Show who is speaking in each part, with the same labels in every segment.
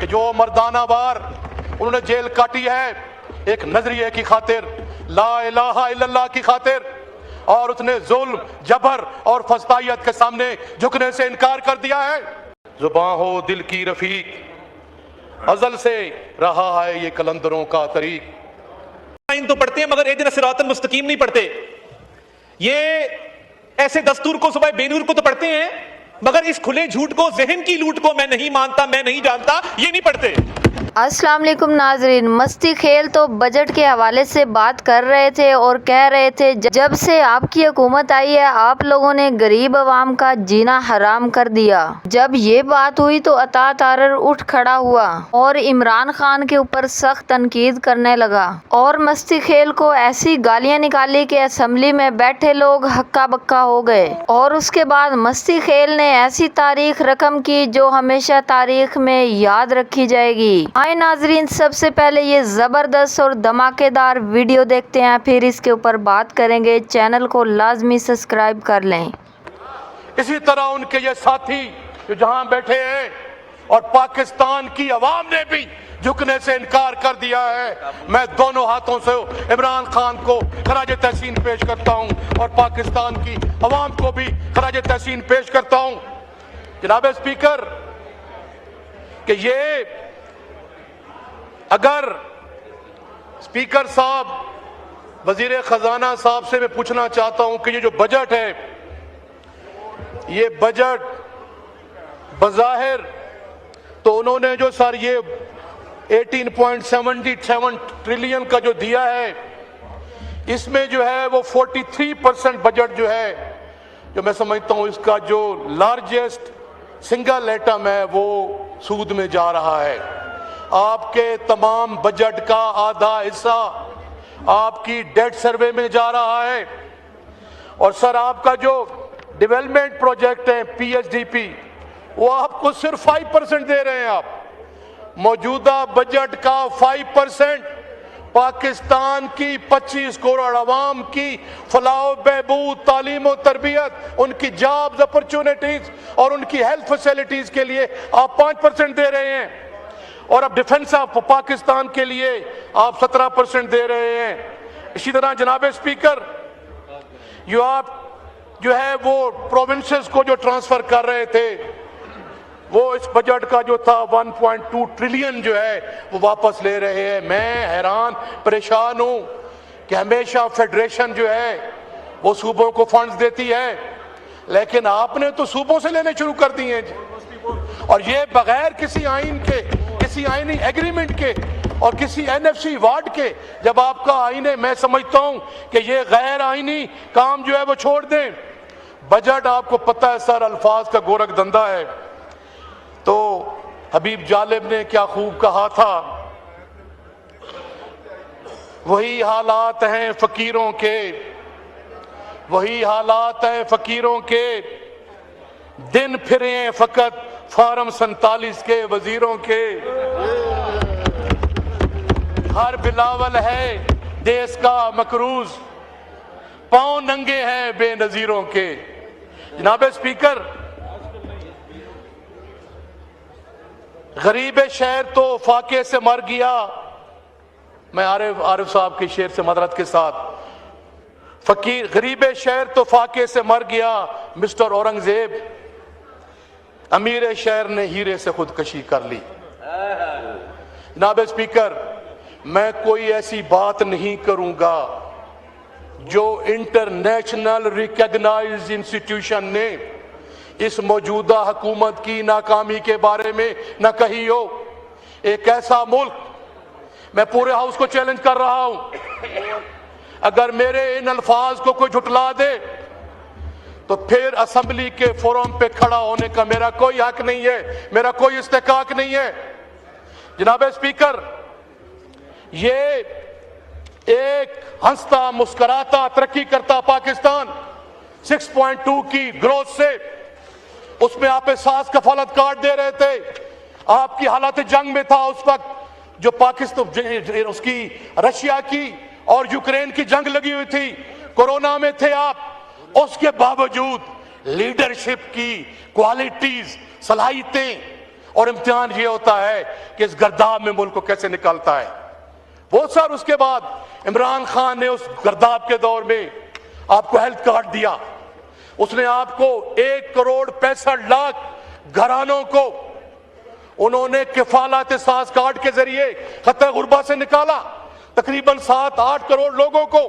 Speaker 1: कि जो मर्दाना वार उन्होंने जेल काटी है एक नजरिए की खातिर, ला इलाहा इल्लल्लाह की खातिर, और उसने जुल्म, जबर और फस्तायत के सामने झुकने से इनकार कर दिया है। जुबां हो दिल की रफीक, अजल से रहा है ये कलंदरों का तरीक।
Speaker 2: तो पढ़ते हैं मगर इहदिना सिरातल मुस्तकीम नहीं पढ़ते। ये ऐसे दस्तूर को, सुबह बेनूर को तो पढ़ते हैं, मगर इस खुले झूठ को, जहन की लूट को, मैं नहीं मानता, मैं नहीं जानता, ये नहीं पढ़ते।
Speaker 3: अस्सलाम वालेकुम नाजरीन, मस्ती खेल तो बजट के हवाले से बात कर रहे थे और कह रहे थे जब से आपकी हुकूमत आई है आप लोगों ने गरीब आवाम का जीना हराम कर दिया। जब ये बात हुई तो अता तारर उठ खड़ा हुआ और इमरान खान के ऊपर सख्त तनकीद करने लगा और मस्ती खेल को ऐसी गालियां निकाली कि असेंबली में बैठे लोग हक्का बक्का हो गए। और उसके बाद मस्ती खेल ने ऐसी तारीख रकम की जो हमेशा तारीख में याद रखी जाएगी। आए नाजरीन, सबसे पहले ये ज़बरदस्त और धमाकेदार वीडियो देखते हैं, फिर इसके ऊपर बात करेंगे। चैनल को लाजमी सब्सक्राइब कर लें।
Speaker 1: इसी तरह उनके ये साथी जो जहां बैठे हैं और पाकिस्तान की अवाम ने भी झुकने से इनकार कर दिया है। मैं दोनों हाथों से इमरान खान को खराज तहसीन पेश करता हूं और पाकिस्तान की अवाम को भी खराज तहसीन पेश करता हूं। जनाब स्पीकर, कि ये अगर स्पीकर साहब, वजीर खजाना साहब से मैं पूछना चाहता हूं कि ये जो बजट है, ये बजट बज़ाहिर तो उन्होंने जो सर ये 18.77 ट्रिलियन का जो दिया है, इसमें जो है वो 43% बजट जो है, जो मैं समझता हूं इसका जो लार्जेस्ट सिंगल आइटम है वो सूद में जा रहा है। आपके तमाम बजट का आधा हिस्सा आपकी डेट सर्वे में जा रहा है। और सर आपका जो डेवलपमेंट प्रोजेक्ट है PSDP, वो आपको सिर्फ 5% दे रहे हैं। आप मौजूदा बजट का 5% पाकिस्तान की 25 करोड़ अवाम की फलाह बहबूद, तालीम और तरबियत, उनकी जॉब्स अपॉर्चुनिटीज और उनकी हेल्थ फैसिलिटीज के लिए आप 5% दे रहे हैं। और अब डिफेंस ऑफ पाकिस्तान के लिए आप 17% दे रहे हैं। इसी तरह जनाब स्पीकर, जो आप जो है वो प्रोविंसेस को जो ट्रांसफर कर रहे थे, वो इस बजट का जो था 1.2 ट्रिलियन जो है वो वापस ले रहे हैं। मैं हैरान परेशान हूं कि हमेशा फेडरेशन जो है वो सूबों को फंड्स देती है, लेकिन आपने तो सूबों से लेने शुरू कर दिए हैं, और ये बगैर किसी आइन के, किसी आईनी एग्रीमेंट के और किसी NFC वार्ड के। जब आपका आईने, मैं समझता हूं कि ये गैर आईनी काम जो है वो छोड़ दें। बजट आपको पता है सर, अल्फाज का गोरख धंधा है। तो हबीब जालिब ने क्या खूब कहा था, वही हालात हैं फकीरों के, वही हालात हैं फकीरों के, दिन फिरे फकत फार्म 47 के वजीरों के। हर बिलावल है देश का मकरूज, पांव नंगे हैं बेनजीरों के। जनाब स्पीकर, गरीब शहर तो फाके से मर गया। मैं आरिफ साहब के शेर से मदरत के साथ, फकीर गरीब शहर तो फाके से मर गया मिस्टर औरंगजेब, अमीर शहर ने हीरे से खुदकशी कर ली। जनाब स्पीकर, मैं कोई ऐसी बात नहीं करूंगा जो इंटरनेशनल रिकॉग्नाइज्ड इंस्टीट्यूशन ने इस मौजूदा हुकूमत की नाकामी के बारे में न कही हो। एक ऐसा मुल्क, मैं पूरे हाउस को चैलेंज कर रहा हूं, अगर मेरे इन अल्फाज को कोई झुटला दे तो फिर असेंबली के फोरम पे खड़ा होने का मेरा कोई हक नहीं है, मेरा कोई इस्तेकाक नहीं है। जनाब स्पीकर, ये एक हंसता मुस्कुराता तरक्की करता पाकिस्तान 6.2 की ग्रोथ से, उसमें आप एहसास कफालत कार्ड दे रहे थे। आपकी हालत जंग में था उस वक्त, जो पाकिस्तान उसकी रशिया की और यूक्रेन की जंग लगी हुई थी, कोरोना में थे आप। उसके बावजूद लीडरशिप की क्वालिटीज, सलाहियतें और इम्तिहान ये होता है कि इस गर्दाब में मुल्क को कैसे निकालता है। वो सर उसके बाद इमरान खान ने उस गर्दाब के दौर में आपको हेल्थ कार्ड दिया, उसने आपको 1,65,00,000 घरानों को उन्होंने किफालत साज कार्ड के जरिए खत्ते गुरबा से निकाला। तकरीबन 7-8 करोड़ लोगों को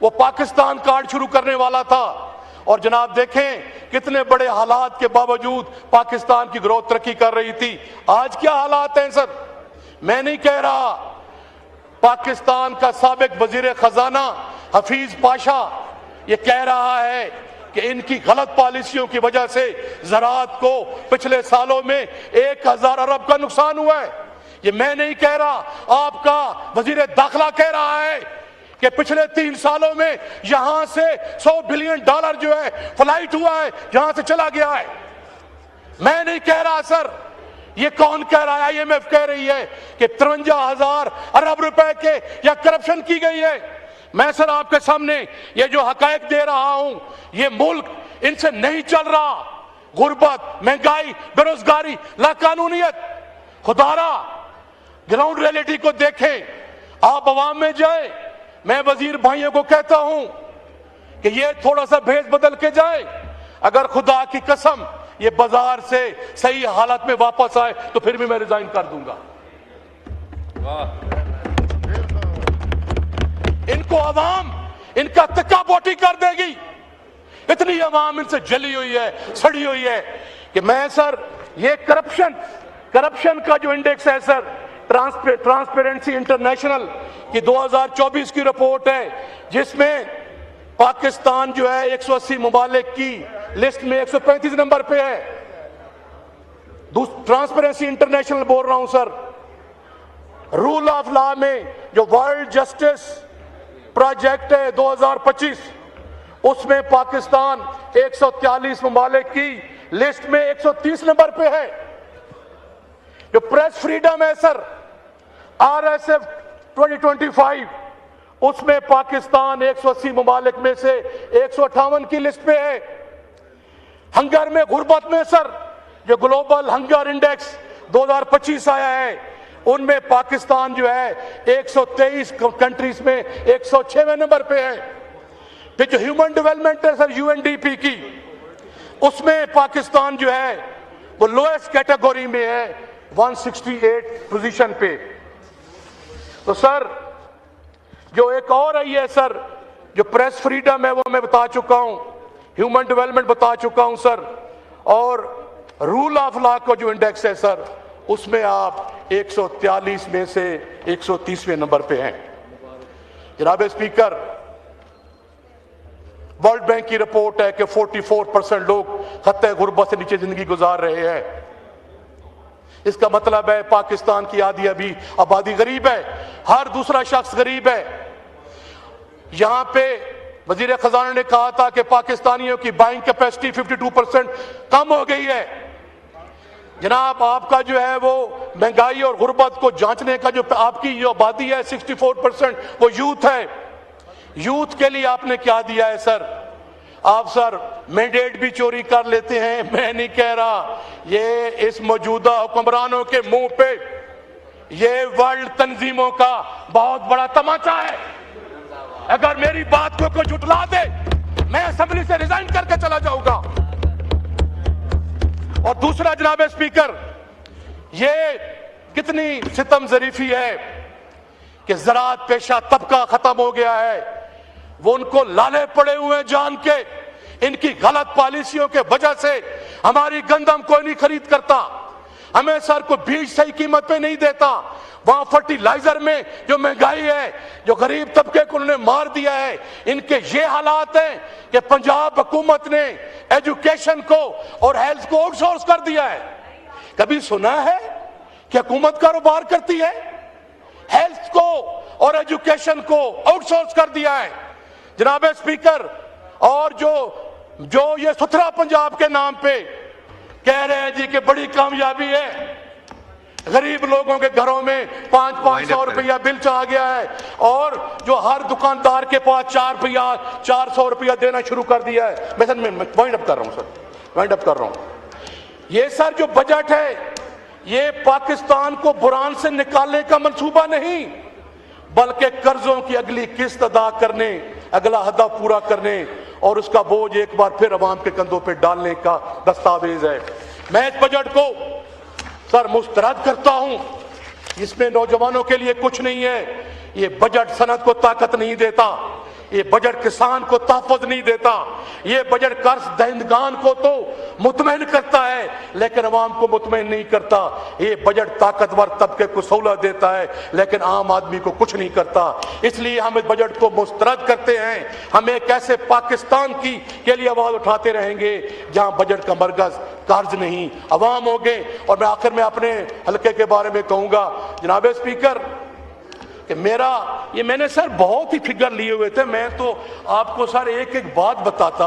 Speaker 1: वो पाकिस्तान कार्ड शुरू करने वाला था। और जनाब देखें कितने बड़े हालात के बावजूद पाकिस्तान की ग्रोथ तरक्की कर रही थी। आज क्या हालात हैं सर, मैं नहीं कह रहा। पाकिस्तान का साबिक वजीर खजाना हफीज पाशा ये कह रहा है कि इनकी गलत पॉलिसियों की वजह से ज़राअत को पिछले सालों में 1000 अरब का नुकसान हुआ है। ये मैं नहीं कह रहा, आपका वजीर दाखिला कह रहा है कि पिछले 3 सालों में यहां से $100 बिलियन जो है फ्लाइट हुआ है, यहां से चला गया है। मैं नहीं कह रहा सर, ये कौन कह रहा है? IMF कह रही है कि 53,000 अरब रुपए के या करप्शन की गई है। मैं सर आपके सामने ये जो हकायक दे रहा हूं, ये मुल्क इनसे नहीं चल रहा। गुर्बत, महंगाई, बेरोजगारी, लाकानूनियत, खुदारा ग्राउंड रियलिटी को देखें। आप अवाम में जाए, मैं वजीर भाइयों को कहता हूं कि ये थोड़ा सा भेस बदल के जाए। अगर खुदा की कसम ये बाजार से सही हालत में वापस आए तो फिर भी मैं रिजाइन कर दूंगा। इनको अवाम इनका तक्का बोटी कर देगी। इतनी अवाम इनसे जली हुई है, सड़ी हुई है कि मैं सर ये करप्शन का जो इंडेक्स है सर, ट्रांसपेरेंसी इंटरनेशनल की 2024 की रिपोर्ट है, जिसमें पाकिस्तान जो है 180 मुमालिक की लिस्ट में 135 नंबर पे है। ट्रांसपेरेंसी इंटरनेशनल बोल रहा हूं सर। रूल ऑफ लॉ में जो वर्ल्ड जस्टिस प्रोजेक्ट है 2025, उसमें पाकिस्तान 143 मुमालिक की लिस्ट में 130 नंबर पे है। जो प्रेस फ्रीडम है सर, RSF 2025, उसमें पाकिस्तान 180 मुमालिक में से 158 की लिस्ट पे है। हंगर में, गुर्बत में सर, जो ग्लोबल हंगर इंडेक्स 2025 आया है, उनमें पाकिस्तान जो है 123 कंट्रीज में 106वें नंबर पे है। फिर जो ह्यूमन डेवलपमेंट है सर, UNDP की, उसमें पाकिस्तान जो है वो लोएस्ट कैटेगरी में है, 168 पोजीशन पे। तो सर जो एक और आई है सर, जो प्रेस फ्रीडम है वो मैं बता चुका हूं, ह्यूमन डेवलपमेंट बता चुका हूं सर, और रूल ऑफ लॉ का जो इंडेक्स है सर, उसमें आप 143 में से 130वें नंबर पे हैं। जनाब स्पीकर, वर्ल्ड बैंक की रिपोर्ट है कि 44% लोग खत्ते गुर्बत से नीचे जिंदगी गुजार रहे हैं। इसका मतलब है पाकिस्तान की आबादी गरीब है, हर दूसरा शख्स गरीब है। यहां पे वजीर खजाना ने कहा था कि पाकिस्तानियों की बाइंग कैपेसिटी 52% कम हो गई है। जनाब आपका जो है वो महंगाई और गुर्बत को जांचने का जो आपकी जो आबादी है 64%, वो यूथ है। यूथ के लिए आपने क्या दिया है सर? आप सर मैंडेट भी चोरी कर लेते हैं। मैं नहीं कह रहा, ये इस मौजूदा हुक्मरानों के मुंह पे ये वर्ल्ड तंजीमों का बहुत बड़ा तमाचा है। अगर मेरी बात को कोई झुठला दे, मैं असेंबली से रिजाइन करके चला जाऊंगा। और दूसरा जनाब स्पीकर, ये कितनी सितम जरीफी है कि ज़राअत पेशा तबका खत्म हो गया है। वो उनको लाले पड़े हुए हैं जान के, इनकी गलत पॉलिसियों के वजह से हमारी गंदम कोई नहीं खरीद करता, हमें सर को बीज सही कीमत पे नहीं देता। वहां फर्टिलाइजर में जो महंगाई है, जो गरीब तबके को उन्होंने मार दिया है। इनके ये हालात हैं कि पंजाब हुकूमत ने एजुकेशन को और हेल्थ को आउटसोर्स कर दिया है। कभी सुना है कि हुकूमत कारोबार करती है? हेल्थ को और एजुकेशन को आउटसोर्स कर दिया है जनाब स्पीकर। और जो ये सुथरा पंजाब के नाम पे कह रहे हैं जी कि बड़ी कामयाबी है, गरीब लोगों के घरों में 500 रुपया बिल आ गया है, और जो हर दुकानदार के पास 400 रुपया देना शुरू कर दिया है। मैं वाइंड अप कर रहा हूं सर, वाइंड अप कर रहा हूं। ये सर जो बजट है, ये पाकिस्तान को बुरान से निकालने का मंसूबा नहीं, बल्कि कर्जों की अगली किस्त अदा करने, अगला हदफ पूरा करने और उसका बोझ एक बार फिर अवाम के कंधों पर डालने का दस्तावेज है। मैं इस बजट को सर मुस्तरद करता हूं। इसमें नौजवानों के लिए कुछ नहीं है। ये बजट सनत को ताकत नहीं देता, ये बजट किसान को तहफ़्फ़ुज़ नहीं देता, ये बजट कर्ज दहिंदगान को तो मुतमईन करता है लेकिन अवाम को मुतमईन नहीं करता। ये बजट ताकतवर तबके को सहूलत देता है लेकिन आम आदमी को कुछ नहीं करता। इसलिए हम इस बजट को मुस्तरद करते हैं। हम एक ऐसे पाकिस्तान की के लिए आवाज उठाते रहेंगे जहां बजट का मरकज कर्ज नहीं अवाम होंगे। और मैं आखिर में अपने हल्के के बारे में कहूंगा, जनाब स्पीकर, कि मैंने सर बहुत ही फिगर लिए हुए थे। मैं तो आपको सर एक एक बात बताता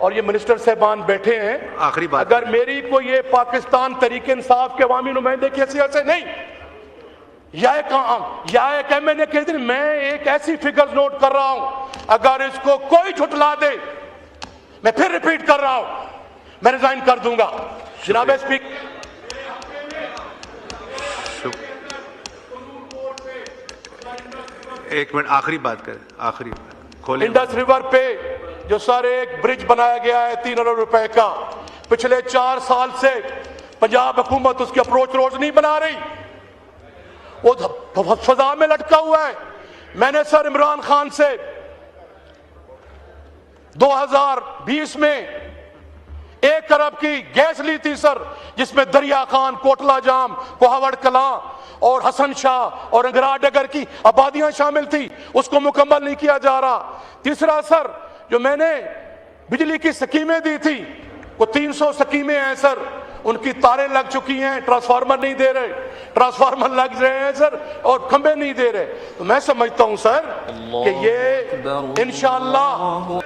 Speaker 1: और ये मिनिस्टर साहबान बैठे हैं,
Speaker 4: आखिरी बात,
Speaker 1: अगर मेरी को ये पाकिस्तान तरीके इंसाफ के अवामी नुमाइंदे की हैसियत से नहीं या एक एमएनए के दिन मैं एक ऐसी फिगर्स नोट कर रहा हूं, अगर इसको कोई झुटला दे, मैं फिर रिपीट कर रहा हूं, मैं रिजाइन कर दूंगा। जनाब स्पीकर,
Speaker 4: एक मिनट, आखिरी बात करें, आखिरी बात खोले।
Speaker 1: इंडस रिवर पे जो सर एक ब्रिज बनाया गया है 3 अरब रुपए का, पिछले 4 साल से पंजाब हुकूमत उसकी अप्रोच रोज नहीं बना रही, वो फजा में लटका हुआ है। मैंने सर इमरान खान से 2020 में 1 अरब की गैस ली थी सर, जिसमें दरिया खान, कोटला जाम, कोहावड़ कला और हसन शाह और अंगरा डगर की आबादियां शामिल थी, उसको मुकम्मल नहीं किया जा रहा। तीसरा सर, जो मैंने बिजली की स्कीमें दी थी, वो 300 स्कीमें हैं सर, उनकी तारें लग चुकी हैं, ट्रांसफार्मर नहीं दे रहे, ट्रांसफार्मर लग रहे हैं सर और खंबे नहीं दे रहे। तो मैं समझता हूं सर कि ये इंशाअल्लाह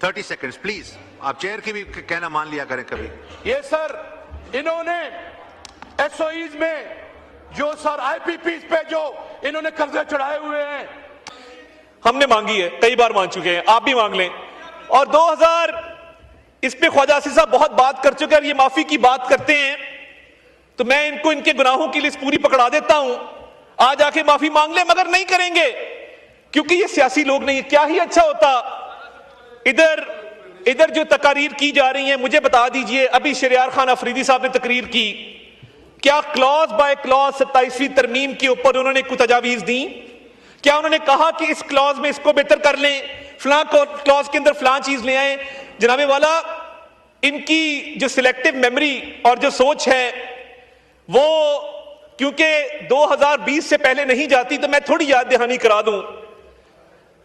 Speaker 4: 30 सेकंड्स प्लीज, आप चेयर की भी कहना मान लिया करें कभी।
Speaker 1: ये सर इन्होंने एसओईज में जो सर आईपीपीज पे जो इन्होंने कर्जे चढ़ाए हुए हैं,
Speaker 2: हमने मांगी है, कई बार मांग चुके हैं, आप भी मांग लें। और 2000 इस पे ख्वाजा आसिफ साहब बहुत बात कर चुके हैं। ये माफी की बात करते हैं तो मैं इनको इनके गुनाहों की लिस्ट पूरी पकड़ा देता हूं, आज आके माफी मांग ले, मगर नहीं करेंगे क्योंकि ये सियासी लोग नहीं है। क्या ही अच्छा होता, इधर जो तकारीर की जा रही है, मुझे बता दीजिए, अभी शरियार खान अफरीदी साहब ने तकरीर की, क्या क्लॉज बाय क्लॉज 27वीं तरमीम के ऊपर उन्होंने कुछ तजावीज दी? क्या उन्होंने कहा कि इस क्लॉज में इसको बेहतर कर लें, फलां क्लॉज के अंदर फलां चीज ले आए? जनाबे वाला, इनकी जो सिलेक्टिव मेमोरी और जो सोच है वो क्योंकि 2020 से पहले नहीं जाती, तो मैं थोड़ी याद दहानी करा दूं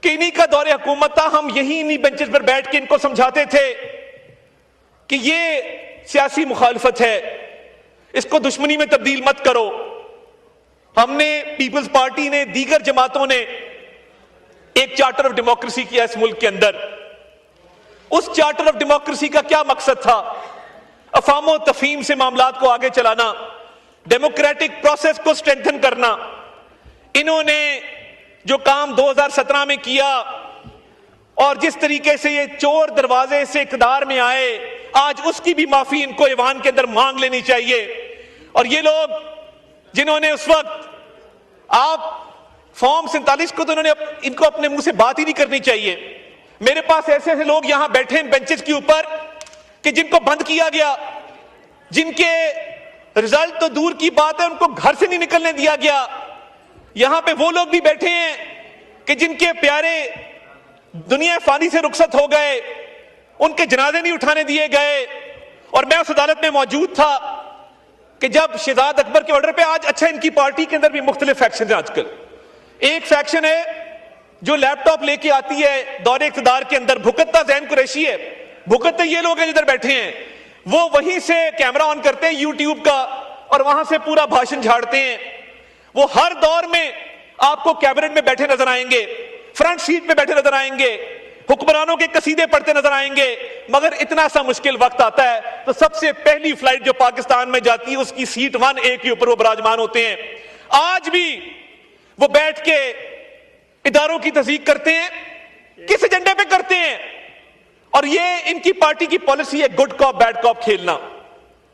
Speaker 2: कि इन्हीं का दौरे हुकूमत था, हम यही इन्हीं बेंचेस पर बैठ के इनको समझाते थे कि ये सियासी मुखालफत है, इसको दुश्मनी में तब्दील मत करो। हमने, पीपल्स पार्टी ने, दीगर जमातों ने एक चार्टर ऑफ डेमोक्रेसी किया इस मुल्क के अंदर। उस चार्टर ऑफ डेमोक्रेसी का क्या मकसद था? अफामो तफहीम से मामलात को आगे चलाना, डेमोक्रेटिक प्रोसेस को स्ट्रेंथन करना। इन्होंने जो काम 2017 में किया और जिस तरीके से ये चोर दरवाजे से इक़्तिदार में आए, आज उसकी भी माफी इनको ईवान के अंदर मांग लेनी चाहिए। और ये लोग जिन्होंने उस वक्त, आप फॉर्म 47 को तो इनको अपने मुंह से बात ही नहीं करनी चाहिए। मेरे पास ऐसे ऐसे लोग यहां बैठे हैं बेंचेस के ऊपर कि जिनको बंद किया गया, जिनके रिजल्ट तो दूर की बात है, उनको घर से नहीं निकलने दिया गया। यहां पे वो लोग भी बैठे हैं कि जिनके प्यारे दुनिया फानी से रुखसत हो गए, उनके जनाजे नहीं उठाने दिए गए। और मैं उस अदालत में मौजूद था कि जब शहजाद अकबर के ऑर्डर पे, आज अच्छा इनकी पार्टी के अंदर भी मुख्तलिफ फैक्शन है आजकल। एक फैक्शन है जो लैपटॉप लेके आती है दौरे इक़्तिदार के अंदर, भुकतता ज़ैन कुरैशी है, भुकतते ये लोग हैं जिधर बैठे हैं, वो वहीं से कैमरा ऑन करते हैं यूट्यूब का और वहां से पूरा भाषण झाड़ते हैं। वो हर दौर में आपको कैबिनेट में बैठे नजर आएंगे, फ्रंट सीट पे बैठे नजर आएंगे, हुक्मरानों के कसीदे पढ़ते नजर आएंगे। मगर इतना सा मुश्किल वक्त आता है तो सबसे पहली फ्लाइट जो पाकिस्तान में जाती है उसकी सीट 1A के ऊपर वो विराजमान होते हैं। आज भी वो बैठ के इदारों की तस्दीक करते हैं, किस एजेंडे पे करते हैं? और ये इनकी पार्टी की पॉलिसी है गुड कॉप बैड कॉप खेलना।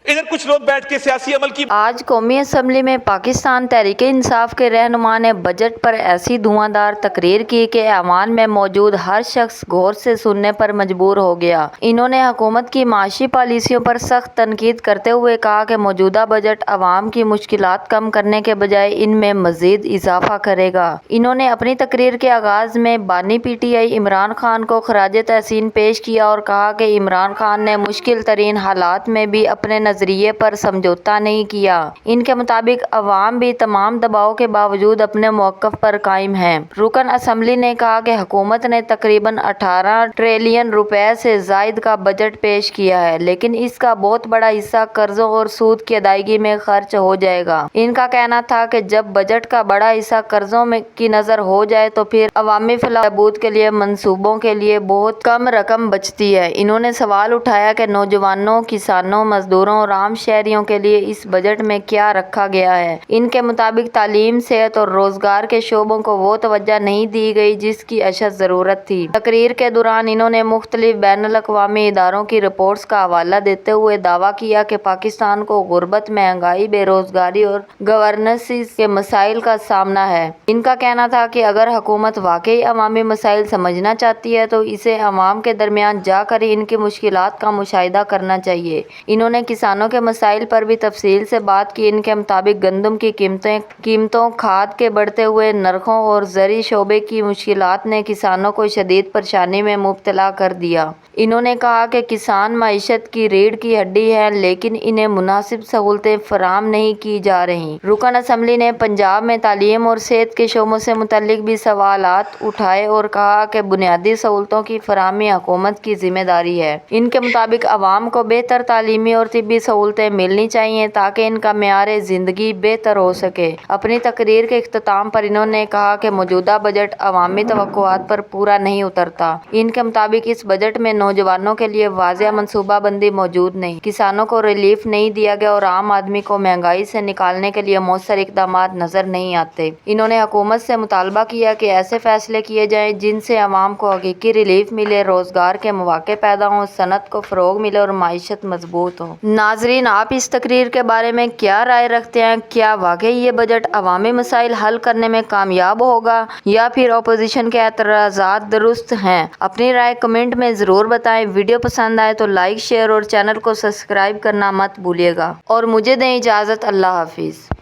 Speaker 2: इधर कुछ लोग बैठ के सियासी अमल की
Speaker 3: आज कौमी असम्बली में पाकिस्तान तहरीक इंसाफ के रहनुमा ने बजट पर ऐसी धुआंधार तकरीर की कि ऐवान में मौजूद हर शख्स गौर से सुनने पर मजबूर हो गया। इन्होंने हुकूमत की माशी पॉलिसियों पर सख्त तनकीद करते हुए कहा कि मौजूदा बजट अवाम की मुश्किलात कम करने के बजाय इनमें मजीद इजाफा करेगा। इन्होंने अपनी तकरीर के आगाज में बानी PTI इमरान खान को खराज तहसीन पेश किया और कहा कि इमरान खान ने मुश्किल तरीन हालात में भी अपने नजरिए पर समझौता नहीं किया। इनके मुताबिक अवाम भी तमाम दबाव के बावजूद अपने मौक़िफ़ पर कायम है। रुकन असम्बली ने कहा कि हुकूमत ने तकरीबन 18 ट्रिलियन रुपए से ज़ायद का बजट पेश किया है, लेकिन इसका बहुत बड़ा हिस्सा कर्जों और सूद की अदायगी में खर्च हो जाएगा। इनका कहना था कि जब बजट का बड़ा हिस्सा कर्जों में की नज़र हो जाए तो फिर अवामी फलाहबूद के लिए मंसूबों के लिए बहुत कम रकम बचती है। इन्होंने सवाल उठाया कि नौजवानों, किसानों, मजदूरों और आम शहरियों के लिए इस बजट में क्या रखा गया है। इनके मुताबिक तालीम, सेहत और रोजगार के शोबों को वो तवज्जो नहीं दी गई जिसकी अशद ज़रूरत थी। तकरीर के दौरान इन्होंने मुख्तलिफ बैनुल-अक़वामी इदारों की रिपोर्ट्स का हवाला देते हुए दावा किया कि पाकिस्तान को गुर्बत, महंगाई, बेरोजगारी और गवर्नेंस के मसाइल का सामना है। इनका कहना था कि अगर हुकूमत वाकई अवामी मसाइल समझना चाहती है तो इसे अवाम के दरमियान जाकर इनकी मुश्किलात का मुशाहिदा करना चाहिए। इन्होंने किसानों के मसाइल पर भी तफसील से बात की। इनके मुताबिक गंदम की कीमतों, खाद के बढ़ते हुए नरखों और ज़री शोबे की मुश्किलात ने किसानों को शदीद परेशानी में मुब्तला कर दिया। इन्होंने कहा कि किसान मईशत की रीढ़ की हड्डी है, लेकिन इन्हें मुनासिब सहूलतें फराम नहीं की जा रही। रुकन असम्बली ने पंजाब में तालीम और सेहत के शोबों से मुतल्लिक भी सवालात उठाए और कहा कि बुनियादी सहूलतों की फराहमी हुकूमत की जिम्मेदारी है। इनके मुताबिक अवाम को बेहतर तालीमी और तिब्बी सहूलतें मिलनी चाहिए ताकि इनका मेयार ज़िंदगी बेहतर हो सके। अपनी तकरीर के इख्तिताम पर इन्होंने कहा कि मौजूदा बजट अवामी तवक्कुआत पर पूरा नहीं उतरता। इनके मुताबिक इस बजट में नौजवानों के लिए वाज़ेह मनसूबाबंदी मौजूद नहीं, किसानों को रिलीफ नहीं दिया गया और आम आदमी को महंगाई से निकालने के लिए मौसर इक़दामात नजर नहीं आते। इन्होंने हुकूमत से मुतालबा किया कि ऐसे फैसले किए जाएं जिनसे अवाम को हकीकी रिलीफ मिले, रोजगार के मौके पैदा हों, सनत को फ़रोग मिले और माइशत मजबूत हो। नाजरीन, आप इस तकरीर के बारे में क्या राय रखते हैं? क्या वाकई ये बजट अवामी मसाइल हल करने में कामयाब होगा या फिर अपोजिशन के एतराज़ात दुरुस्त हैं? अपनी राय कमेंट में ज़रूर बताएं। वीडियो पसंद आए तो लाइक, शेयर और चैनल को सब्सक्राइब करना मत भूलिएगा और मुझे दें इजाज़त। अल्लाह हाफिज़।